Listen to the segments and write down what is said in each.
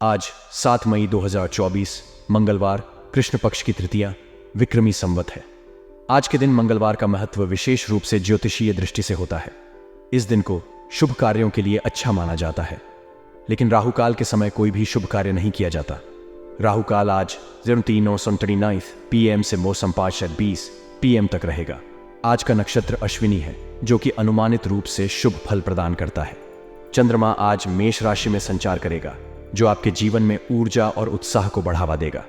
आज 7 मई 2024 मंगलवार, कृष्ण पक्ष की तृतीया, विक्रमी संवत है। आज के दिन मंगलवार का महत्व विशेष रूप से ज्योतिषीय दृष्टि से होता है। इस दिन को शुभ कार्यों के लिए अच्छा माना जाता है, लेकिन राहुकाल के समय कोई भी शुभ कार्य नहीं किया जाता। राहुकाल आज 03:29 PM से मौसम 5:20 PM तक रहेगा। आज का नक्षत्र अश्विनी है, जो कि अनुमानित रूप से शुभ फल प्रदान करता है। चंद्रमा आज मेष राशि में संचार करेगा, जो आपके जीवन में ऊर्जा और उत्साह को बढ़ावा देगा।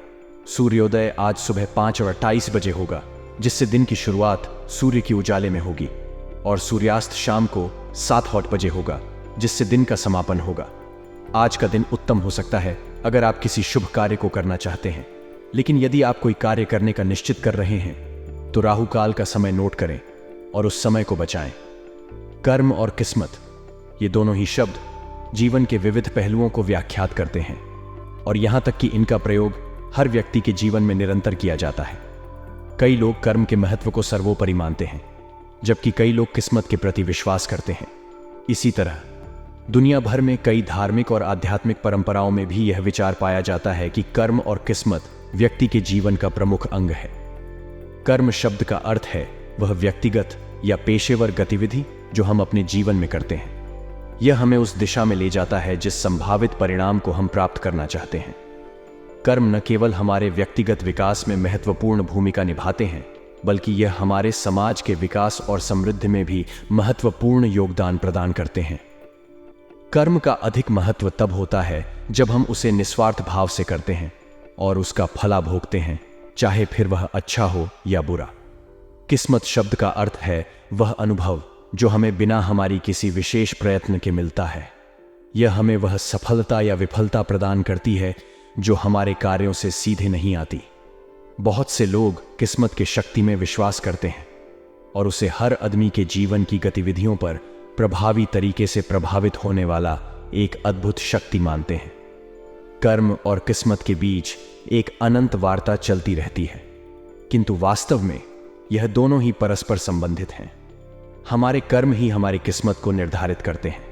सूर्योदय आज सुबह 5:28 बजे होगा, जिससे दिन की शुरुआत सूर्य की उजाले में होगी, और सूर्यास्त शाम को 7:08 बजे होगा, जिससे दिन का समापन होगा। आज का दिन उत्तम हो सकता है अगर आप किसी शुभ कार्य को करना चाहते हैं, लेकिन यदि आप कोई कार्य करने का निश्चित कर रहे हैं तो राहुकाल का समय नोट करें और उस समय को बचाएं। कर्म और किस्मत, ये दोनों ही शब्द जीवन के विविध पहलुओं को व्याख्यात करते हैं, और यहां तक कि इनका प्रयोग हर व्यक्ति के जीवन में निरंतर किया जाता है। कई लोग कर्म के महत्व को सर्वोपरि मानते हैं, जबकि कई लोग किस्मत के प्रति विश्वास करते हैं। इसी तरह दुनिया भर में कई धार्मिक और आध्यात्मिक परंपराओं में भी यह विचार पाया जाता है कि कर्म और किस्मत व्यक्ति के जीवन का प्रमुख अंग है। कर्म शब्द का अर्थ है वह व्यक्तिगत या पेशेवर गतिविधि जो हम अपने जीवन में करते हैं। यह हमें उस दिशा में ले जाता है जिस संभावित परिणाम को हम प्राप्त करना चाहते हैं। कर्म न केवल हमारे व्यक्तिगत विकास में महत्वपूर्ण भूमिका निभाते हैं, बल्कि यह हमारे समाज के विकास और समृद्धि में भी महत्वपूर्ण योगदान प्रदान करते हैं। कर्म का अधिक महत्व तब होता है जब हम उसे निस्वार्थ भाव से करते हैं और उसका फला भोगते हैं, चाहे फिर वह अच्छा हो या बुरा। किस्मत शब्द का अर्थ है वह अनुभव जो हमें बिना हमारी किसी विशेष प्रयत्न के मिलता है। यह हमें वह सफलता या विफलता प्रदान करती है जो हमारे कार्यों से सीधे नहीं आती। बहुत से लोग किस्मत की शक्ति में विश्वास करते हैं और उसे हर आदमी के जीवन की गतिविधियों पर प्रभावी तरीके से प्रभावित होने वाला एक अद्भुत शक्ति मानते हैं। कर्म और किस्मत के बीच एक अनंत वार्ता चलती रहती है, किंतु वास्तव में यह दोनों ही परस्पर संबंधित हैं। हमारे कर्म ही हमारी किस्मत को निर्धारित करते हैं।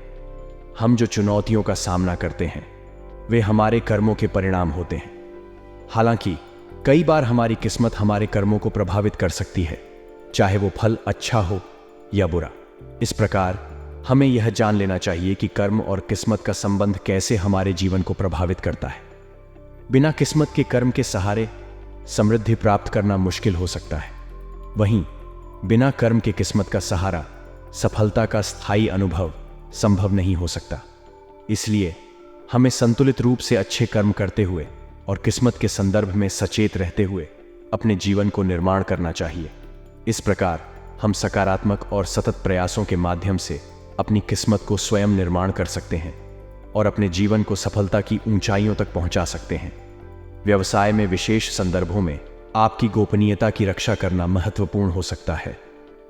हम जो चुनौतियों का सामना करते हैं वे हमारे कर्मों के परिणाम होते हैं। हालांकि कई बार हमारी किस्मत हमारे कर्मों को प्रभावित कर सकती है, चाहे वो फल अच्छा हो या बुरा। इस प्रकार हमें यह जान लेना चाहिए कि कर्म और किस्मत का संबंध कैसे हमारे जीवन को प्रभावित करता है। बिना किस्मत के कर्म के सहारे समृद्धि प्राप्त करना मुश्किल हो सकता है, वहीं बिना कर्म के किस्मत का सहारा सफलता का स्थायी अनुभव संभव नहीं हो सकता। इसलिए हमें संतुलित रूप से अच्छे कर्म करते हुए और किस्मत के संदर्भ में सचेत रहते हुए अपने जीवन को निर्माण करना चाहिए। इस प्रकार हम सकारात्मक और सतत प्रयासों के माध्यम से अपनी किस्मत को स्वयं निर्माण कर सकते हैं और अपने जीवन को सफलता की ऊंचाइयों तक पहुंचा सकते हैं। व्यवसाय में विशेष संदर्भों में आपकी गोपनीयता की रक्षा करना महत्वपूर्ण हो सकता है।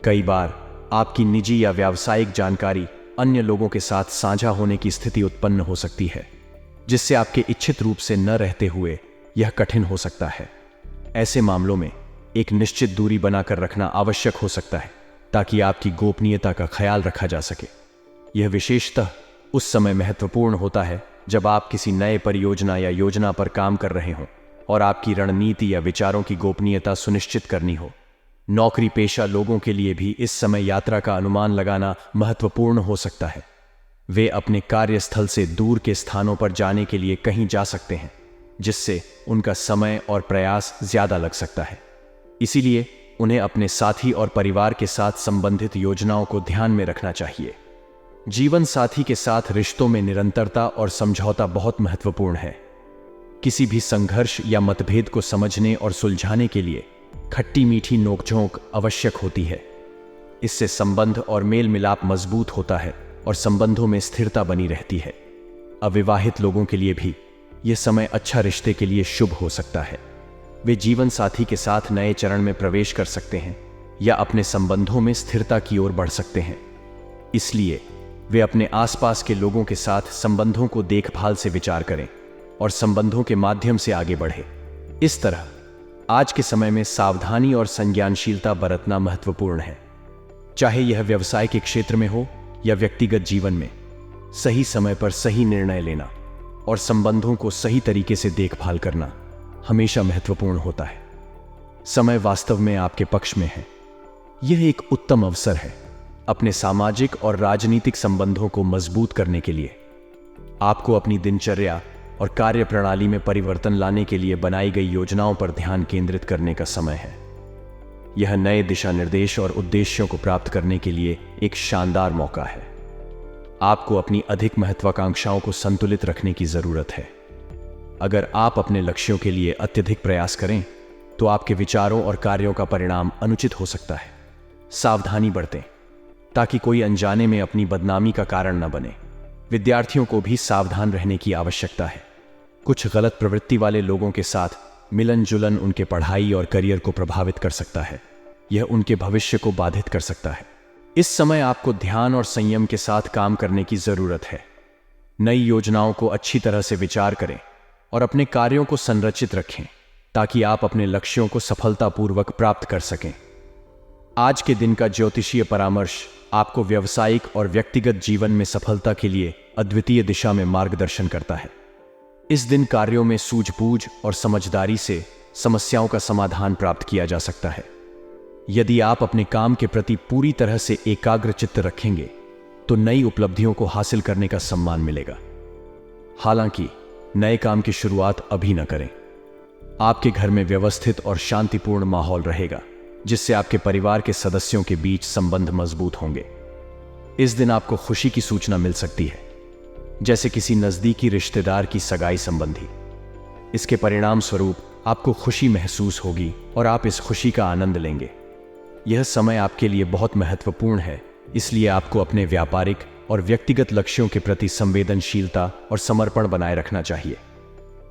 कई बार आपकी निजी या व्यावसायिक जानकारी अन्य लोगों के साथ साझा होने की स्थिति उत्पन्न हो सकती है, जिससे आपके इच्छित रूप से न रहते हुए यह कठिन हो सकता है। ऐसे मामलों में एक निश्चित दूरी बनाकर रखना आवश्यक हो सकता है, ताकि आपकी गोपनीयता का ख्याल रखा जा सके। यह विशेषतः उस समय महत्वपूर्ण होता है जब आप किसी नए परियोजना या योजना पर काम कर रहे हों और आपकी रणनीति या विचारों की गोपनीयता सुनिश्चित करनी हो। नौकरी पेशा लोगों के लिए भी इस समय यात्रा का अनुमान लगाना महत्वपूर्ण हो सकता है। वे अपने कार्यस्थल से दूर के स्थानों पर जाने के लिए कहीं जा सकते हैं, जिससे उनका समय और प्रयास ज्यादा लग सकता है। इसीलिए उन्हें अपने साथी और परिवार के साथ संबंधित योजनाओं को ध्यान में रखना चाहिए। जीवन साथी के साथ रिश्तों में निरंतरता और समझौता बहुत महत्वपूर्ण है। किसी भी संघर्ष या मतभेद को समझने और सुलझाने के लिए खट्टी मीठी नोकझोंक आवश्यक होती है। इससे संबंध और मेल मिलाप मजबूत होता है और संबंधों में स्थिरता बनी रहती है। अविवाहित लोगों के लिए भी यह समय अच्छा रिश्ते के लिए शुभ हो सकता है। वे जीवन साथी के साथ नए चरण में प्रवेश कर सकते हैं या अपने संबंधों में स्थिरता की ओर बढ़ सकते हैं। इसलिए वे अपने आसपास के लोगों के साथ संबंधों को देखभाल से विचार करें और संबंधों के माध्यम से आगे बढ़ें। इस तरह आज के समय में सावधानी और संज्ञानशीलता बरतना महत्वपूर्ण है। चाहे यह व्यवसाय के क्षेत्र में हो या व्यक्तिगत जीवन में, सही समय पर सही निर्णय लेना और संबंधों को सही तरीके से देखभाल करना हमेशा महत्वपूर्ण होता है। समय वास्तव में आपके पक्ष में है। यह एक उत्तम अवसर है अपने सामाजिक और राजनीतिक संबंधों को मजबूत करने के लिए। आपको अपनी दिनचर्या और कार्य प्रणाली में परिवर्तन लाने के लिए बनाई गई योजनाओं पर ध्यान केंद्रित करने का समय है। यह नए दिशा निर्देश और उद्देश्यों को प्राप्त करने के लिए एक शानदार मौका है। आपको अपनी अधिक महत्वाकांक्षाओं को संतुलित रखने की जरूरत है। अगर आप अपने लक्ष्यों के लिए अत्यधिक प्रयास करें तो आपके विचारों और कार्यों का परिणाम अनुचित हो सकता है। सावधानी बरतें ताकि कोई अनजाने में अपनी बदनामी का कारण न बने। विद्यार्थियों को भी सावधान रहने की आवश्यकता है। कुछ गलत प्रवृत्ति वाले लोगों के साथ मिलन जुलन उनके पढ़ाई और करियर को प्रभावित कर सकता है। यह उनके भविष्य को बाधित कर सकता है। इस समय आपको ध्यान और संयम के साथ काम करने की जरूरत है। नई योजनाओं को अच्छी तरह से विचार करें और अपने कार्यों को संरचित रखें ताकि आप अपने लक्ष्यों को सफलतापूर्वक प्राप्त कर सकें। आज के दिन का ज्योतिषीय परामर्श आपको व्यावसायिक और व्यक्तिगत जीवन में सफलता के लिए अद्वितीय दिशा में मार्गदर्शन करता है। इस दिन कार्यों में सूझबूझ और समझदारी से समस्याओं का समाधान प्राप्त किया जा सकता है। यदि आप अपने काम के प्रति पूरी तरह से एकाग्रचित्त रखेंगे तो नई उपलब्धियों को हासिल करने का सम्मान मिलेगा। हालांकि नए काम की शुरुआत अभी न करें। आपके घर में व्यवस्थित और शांतिपूर्ण माहौल रहेगा जिससे आपके परिवार के सदस्यों के बीच संबंध मजबूत होंगे। इस दिन आपको खुशी की सूचना मिल सकती है, जैसे किसी नजदीकी रिश्तेदार की सगाई संबंधी। इसके परिणाम स्वरूप आपको खुशी महसूस होगी और आप इस खुशी का आनंद लेंगे। यह समय आपके लिए बहुत महत्वपूर्ण है, इसलिए आपको अपने व्यापारिक और व्यक्तिगत लक्ष्यों के प्रति संवेदनशीलता और समर्पण बनाए रखना चाहिए।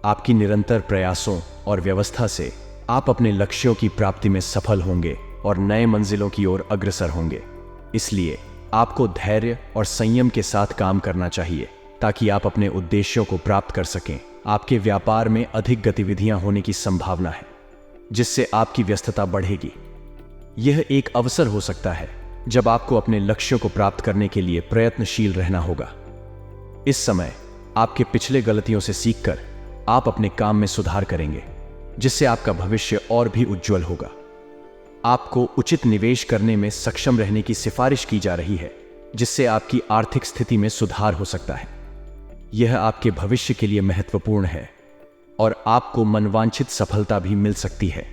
आपकी निरंतर प्रयासों और व्यवस्था से आप अपने लक्ष्यों की प्राप्ति में सफल होंगे और नए मंजिलों की ओर अग्रसर होंगे। इसलिए आपको धैर्य और संयम के साथ काम करना चाहिए ताकि आप अपने उद्देश्यों को प्राप्त कर सकें। आपके व्यापार में अधिक गतिविधियां होने की संभावना है, जिससे आपकी व्यस्तता बढ़ेगी। यह एक अवसर हो सकता है जब आपको अपने लक्ष्यों को प्राप्त करने के लिए प्रयत्नशील रहना होगा। इस समय आपके पिछले गलतियों से सीखकर आप अपने काम में सुधार करेंगे, जिससे आपका भविष्य और भी उज्जवल होगा। आपको उचित निवेश करने में सक्षम रहने की सिफारिश की जा रही है, जिससे आपकी आर्थिक स्थिति में सुधार हो सकता है। यह आपके भविष्य के लिए महत्वपूर्ण है और आपको मनवांछित सफलता भी मिल सकती है।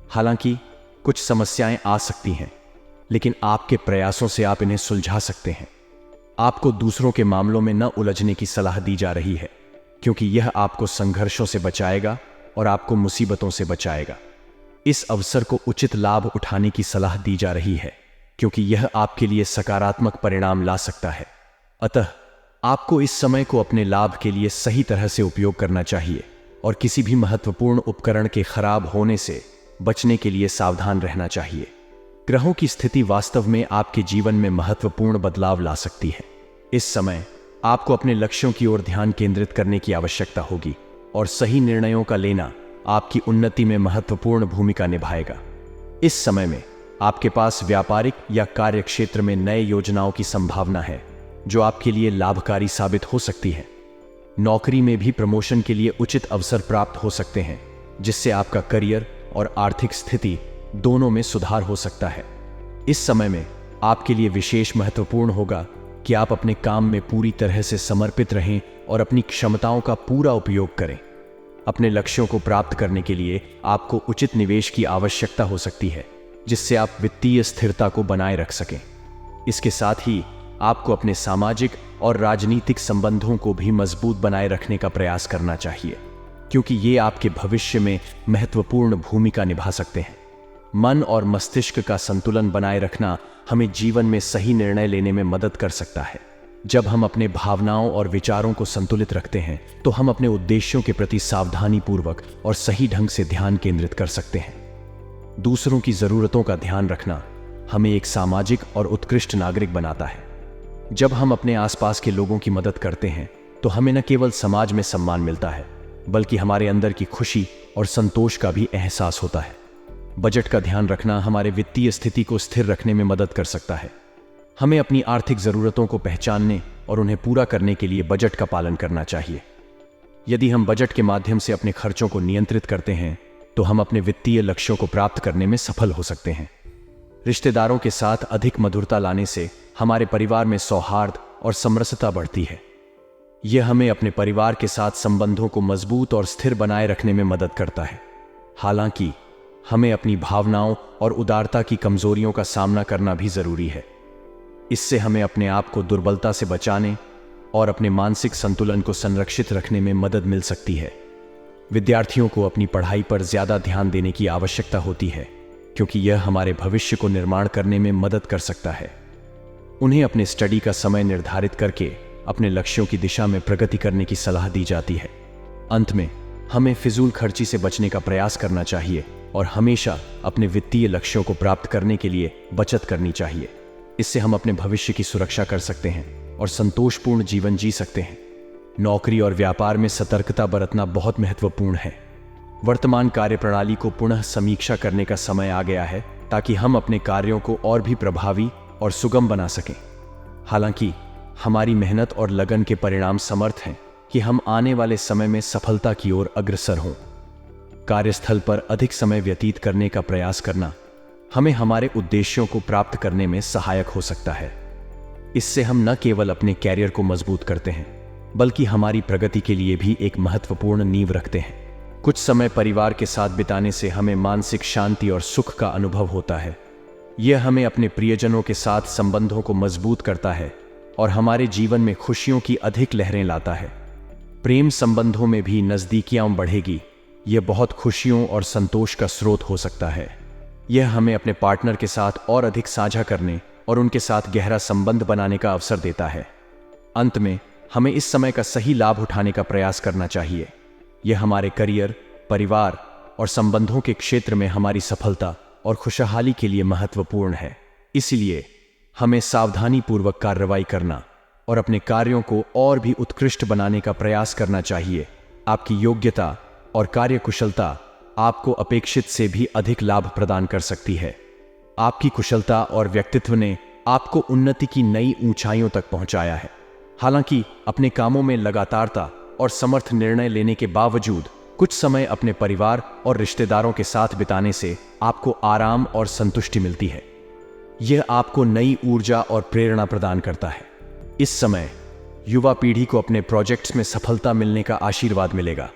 हालांकि कुछ समस्याएं आ सकती हैं, लेकिन आपके प्रयासों से आप इन्हें सुलझा सकते हैं। आपको दूसरों के मामलों में न उलझने की सलाह दी जा रही है, क्योंकि यह आपको संघर्षों से बचाएगा और आपको मुसीबतों से बचाएगा। इस अवसर को उचित लाभ उठाने की सलाह दी जा रही है, क्योंकि यह आपके लिए सकारात्मक परिणाम ला सकता है। अतः आपको इस समय को अपने लाभ के लिए सही तरह से उपयोग करना चाहिए और किसी भी महत्वपूर्ण उपकरण के खराब होने से बचने के लिए सावधान रहना चाहिए। ग्रहों की स्थिति वास्तव में आपके जीवन में महत्वपूर्ण बदलाव ला सकती है। इस समय आपको अपने लक्ष्यों की ओर ध्यान केंद्रित करने की आवश्यकता होगी और सही निर्णयों का लेना आपकी उन्नति में महत्वपूर्ण भूमिका निभाएगा। इस समय में आपके पास व्यापारिक या कार्य क्षेत्र में नए योजनाओं की संभावना है, जो आपके लिए लाभकारी साबित हो सकती है। नौकरी में भी प्रमोशन के लिए उचित अवसर प्राप्त हो सकते हैं, जिससे आपका करियर और आर्थिक स्थिति दोनों में सुधार हो सकता है। इस समय में आपके लिए विशेष महत्वपूर्ण होगा कि आप अपने काम में पूरी तरह से समर्पित रहें और अपनी क्षमताओं का पूरा उपयोग करें। अपने लक्ष्यों को प्राप्त करने के लिए आपको उचित निवेश की आवश्यकता हो सकती है, जिससे आप वित्तीय स्थिरता को बनाए रख सकें। इसके साथ ही आपको अपने सामाजिक और राजनीतिक संबंधों को भी मजबूत बनाए रखने का प्रयास करना चाहिए, क्योंकि ये आपके भविष्य में महत्वपूर्ण भूमिका निभा सकते हैं। मन और मस्तिष्क का संतुलन बनाए रखना हमें जीवन में सही निर्णय लेने में मदद कर सकता है। जब हम अपने भावनाओं और विचारों को संतुलित रखते हैं तो हम अपने उद्देश्यों के प्रति सावधानीपूर्वक और सही ढंग से ध्यान केंद्रित कर सकते हैं। दूसरों की जरूरतों का ध्यान रखना हमें एक सामाजिक और उत्कृष्ट नागरिक बनाता है। जब हम अपने आसपास के लोगों की मदद करते हैं तो हमें न केवल समाज में सम्मान मिलता है, बल्कि हमारे अंदर की खुशी और संतोष का भी एहसास होता है। बजट का ध्यान रखना हमारे वित्तीय स्थिति को स्थिर रखने में मदद कर सकता है। हमें अपनी आर्थिक जरूरतों को पहचानने और उन्हें पूरा करने के लिए बजट का पालन करना चाहिए। यदि हम बजट के माध्यम से अपने खर्चों को नियंत्रित करते हैं तो हम अपने वित्तीय लक्ष्यों को प्राप्त करने में सफल हो सकते हैं। रिश्तेदारों के साथ अधिक मधुरता लाने से हमारे परिवार में सौहार्द और समरसता बढ़ती है। यह हमें अपने परिवार के साथ संबंधों को मजबूत और स्थिर बनाए रखने में मदद करता है। हालांकि हमें अपनी भावनाओं और उदारता की कमजोरियों का सामना करना भी जरूरी है। इससे हमें अपने आप को दुर्बलता से बचाने और अपने मानसिक संतुलन को संरक्षित रखने में मदद मिल सकती है। विद्यार्थियों को अपनी पढ़ाई पर ज्यादा ध्यान देने की आवश्यकता होती है, क्योंकि यह हमारे भविष्य को निर्माण करने में मदद कर सकता है। उन्हें अपने स्टडी का समय निर्धारित करके अपने लक्ष्यों की दिशा में प्रगति करने की सलाह दी जाती है। अंत में हमें फिजूल खर्ची से बचने का प्रयास करना चाहिए और हमेशा अपने वित्तीय लक्ष्यों को प्राप्त करने के लिए बचत करनी चाहिए। इससे हम अपने भविष्य की सुरक्षा कर सकते हैं और संतोषपूर्ण जीवन जी सकते हैं। नौकरी और व्यापार में सतर्कता बरतना बहुत महत्वपूर्ण है। वर्तमान कार्यप्रणाली को पुनः समीक्षा करने का समय आ गया है, ताकि हम अपने कार्यों को और भी प्रभावी और सुगम बना सकें। हालांकि हमारी मेहनत और लगन के परिणाम समर्थ हैं कि हम आने वाले समय में सफलता की ओर अग्रसर हों। कार्यस्थल पर अधिक समय व्यतीत करने का प्रयास करना हमें हमारे उद्देश्यों को प्राप्त करने में सहायक हो सकता है। इससे हम न केवल अपने कैरियर को मजबूत करते हैं, बल्कि हमारी प्रगति के लिए भी एक महत्वपूर्ण नींव रखते हैं। कुछ समय परिवार के साथ बिताने से हमें मानसिक शांति और सुख का अनुभव होता है। यह हमें अपने प्रियजनों के साथ संबंधों को मजबूत करता है और हमारे जीवन में खुशियों की अधिक लहरें लाता है। प्रेम संबंधों में भी नजदीकियां बढ़ेगी। यह बहुत खुशियों और संतोष का स्रोत हो सकता है। यह हमें अपने पार्टनर के साथ और अधिक साझा करने और उनके साथ गहरा संबंध बनाने का अवसर देता है। अंत में हमें इस समय का सही लाभ उठाने का प्रयास करना चाहिए। यह हमारे करियर, परिवार और संबंधों के क्षेत्र में हमारी सफलता और खुशहाली के लिए महत्वपूर्ण है। इसलिए हमें सावधानीपूर्वक कार्रवाई करना और अपने कार्यों को और भी उत्कृष्ट बनाने का प्रयास करना चाहिए। आपकी योग्यता और कार्यकुशलता आपको अपेक्षित से भी अधिक लाभ प्रदान कर सकती है। आपकी कुशलता और व्यक्तित्व ने आपको उन्नति की नई ऊंचाइयों तक पहुंचाया है। हालांकि अपने कामों में लगातारता और समर्थ निर्णय लेने के बावजूद कुछ समय अपने परिवार और रिश्तेदारों के साथ बिताने से आपको आराम और संतुष्टि मिलती है। यह आपको नई ऊर्जा और प्रेरणा प्रदान करता है। इस समय युवा पीढ़ी को अपने प्रोजेक्ट्स में सफलता मिलने का आशीर्वाद मिलेगा।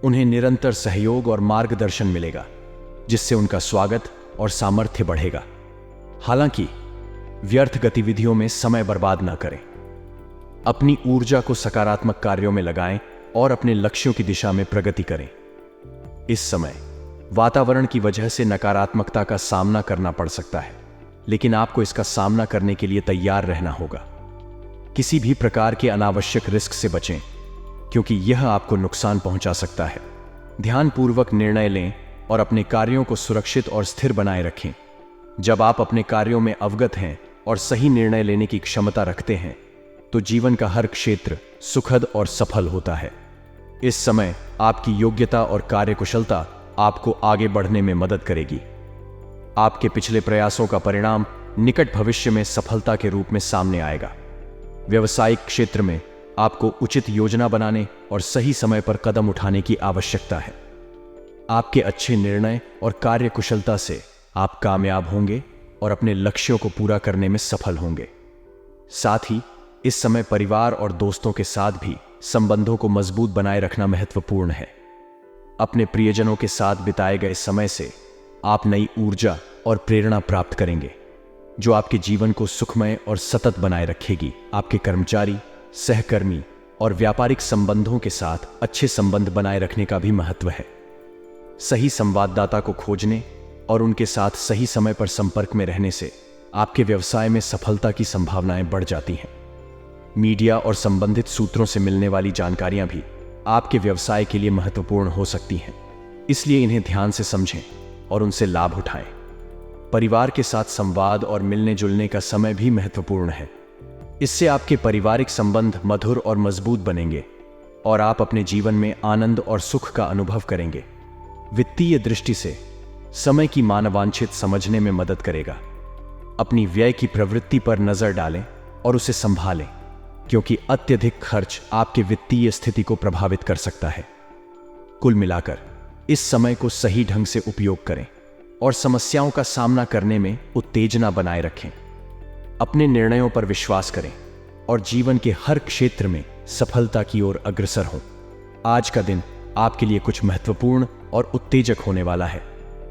उन्हें निरंतर सहयोग और मार्गदर्शन मिलेगा, जिससे उनका स्वागत और सामर्थ्य बढ़ेगा। हालांकि व्यर्थ गतिविधियों में समय बर्बाद ना करें। अपनी ऊर्जा को सकारात्मक कार्यों में लगाएं और अपने लक्ष्यों की दिशा में प्रगति करें। इस समय वातावरण की वजह से नकारात्मकता का सामना करना पड़ सकता है, लेकिन आपको इसका सामना करने के लिए तैयार रहना होगा। किसी भी प्रकार के अनावश्यक रिस्क से बचें, क्योंकि यह आपको नुकसान पहुंचा सकता है। ध्यानपूर्वक निर्णय लें और अपने कार्यों को सुरक्षित और स्थिर बनाए रखें। जब आप अपने कार्यों में अवगत हैं और सही निर्णय लेने की क्षमता रखते हैं, तो जीवन का हर क्षेत्र सुखद और सफल होता है। इस समय आपकी योग्यता और कार्यकुशलता आपको आगे बढ़ने में मदद करेगी। आपके पिछले प्रयासों का परिणाम निकट भविष्य में सफलता के रूप में सामने आएगा। व्यावसायिक क्षेत्र में आपको उचित योजना बनाने और सही समय पर कदम उठाने की आवश्यकता है। आपके अच्छे निर्णय और कार्यकुशलता से आप कामयाब होंगे और अपने लक्ष्यों को पूरा करने में सफल होंगे। साथ ही इस समय परिवार और दोस्तों के साथ भी संबंधों को मजबूत बनाए रखना महत्वपूर्ण है। अपने प्रियजनों के साथ बिताए गए समय से आप नई ऊर्जा और प्रेरणा प्राप्त करेंगे, जो आपके जीवन को सुखमय और सतत बनाए रखेगी। आपके कर्मचारी, सहकर्मी और व्यापारिक संबंधों के साथ अच्छे संबंध बनाए रखने का भी महत्व है। सही संवाददाता को खोजने और उनके साथ सही समय पर संपर्क में रहने से आपके व्यवसाय में सफलता की संभावनाएं बढ़ जाती हैं। मीडिया और संबंधित सूत्रों से मिलने वाली जानकारियां भी आपके व्यवसाय के लिए महत्वपूर्ण हो सकती हैं, इसलिए इन्हें ध्यान से समझें और उनसे लाभ उठाएं। परिवार के साथ संवाद और मिलने जुलने का समय भी महत्वपूर्ण है। इससे आपके पारिवारिक संबंध मधुर और मजबूत बनेंगे और आप अपने जीवन में आनंद और सुख का अनुभव करेंगे। वित्तीय दृष्टि से समय की मानवांछित समझने में मदद करेगा। अपनी व्यय की प्रवृत्ति पर नजर डालें और उसे संभालें। क्योंकि अत्यधिक खर्च आपके वित्तीय स्थिति को प्रभावित कर सकता है। कुल मिलाकर इस समय को सही ढंग से उपयोग करें और समस्याओं का सामना करने में उत्तेजना बनाए रखें। अपने निर्णयों पर विश्वास करें और जीवन के हर क्षेत्र में सफलता की ओर अग्रसर हों। आज का दिन आपके लिए कुछ महत्वपूर्ण और उत्तेजक होने वाला है।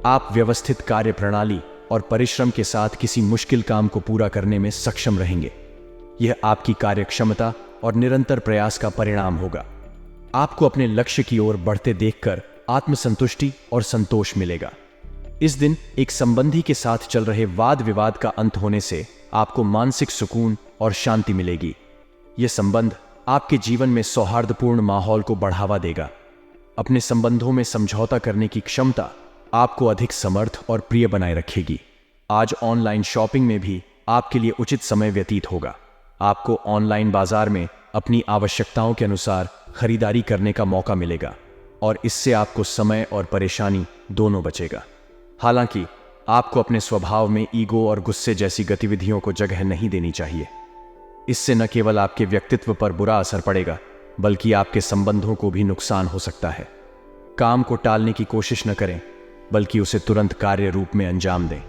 आप व्यवस्थित कार्य प्रणाली और परिश्रम के साथ किसी मुश्किल काम को पूरा करने में सक्षम रहेंगे। यह आपकी कार्यक्षमता और निरंतर प्रयास का परिणाम होगा। आपको अपने लक्ष्य की ओर बढ़ते देखकर आत्मसंतुष्टि और संतोष मिलेगा। इस दिन एक संबंधी के साथ चल रहे वाद विवाद का अंत होने से आपको मानसिक सुकून और शांति मिलेगी। यह संबंध आपके जीवन में सौहार्दपूर्ण माहौल को बढ़ावा देगा। अपने संबंधों में समझौता करने की क्षमता आपको अधिक समर्थ और प्रिय बनाए रखेगी। आज ऑनलाइन शॉपिंग में भी आपके लिए उचित समय व्यतीत होगा। आपको ऑनलाइन बाजार में अपनी आवश्यकताओं के अनुसार खरीदारी करने का मौका मिलेगा और इससे आपको समय और परेशानी दोनों बचेगा। हालांकि आपको अपने स्वभाव में ईगो और गुस्से जैसी गतिविधियों को जगह नहीं देनी चाहिए। इससे न केवल आपके व्यक्तित्व पर बुरा असर पड़ेगा, बल्कि आपके संबंधों को भी नुकसान हो सकता है। काम को टालने की कोशिश न करें, बल्कि उसे तुरंत कार्य रूप में अंजाम दें।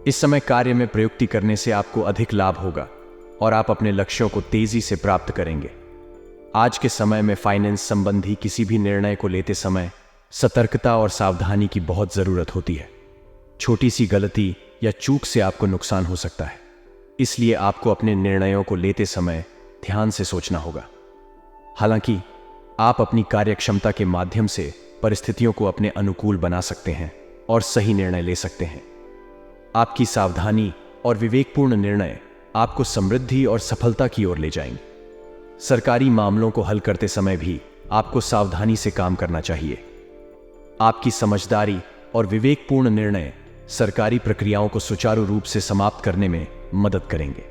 इस समय कार्य में प्रयुक्ति करने से आपको अधिक लाभ होगा और आप अपने लक्ष्यों को तेजी से प्राप्त करेंगे। आज के समय में फाइनेंस संबंधी किसी भी निर्णय को लेते समय सतर्कता और सावधानी की बहुत जरूरत होती है। छोटी सी गलती या चूक से आपको नुकसान हो सकता है, इसलिए आपको अपने निर्णयों को लेते समय ध्यान से सोचना होगा। हालांकि आप अपनी कार्यक्षमता के माध्यम से परिस्थितियों को अपने अनुकूल बना सकते हैं और सही निर्णय ले सकते हैं। आपकी सावधानी और विवेकपूर्ण निर्णय आपको समृद्धि और सफलता की ओर ले जाएंगे। सरकारी मामलों को हल करते समय भी आपको सावधानी से काम करना चाहिए। आपकी समझदारी और विवेकपूर्ण निर्णय सरकारी प्रक्रियाओं को सुचारू रूप से समाप्त करने में मदद करेंगे।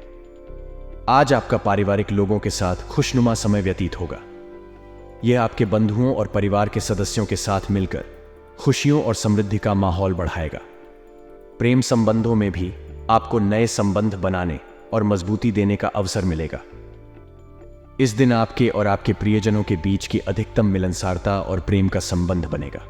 आज आपका पारिवारिक लोगों के साथ खुशनुमा समय व्यतीत होगा। यह आपके बंधुओं और परिवार के सदस्यों के साथ मिलकर खुशियों और समृद्धि का माहौल बढ़ाएगा। प्रेम संबंधों में भी आपको नए संबंध बनाने और मजबूती देने का अवसर मिलेगा। इस दिन आपके और आपके प्रियजनों के बीच की अधिकतम मिलनसारता और प्रेम का संबंध बनेगा।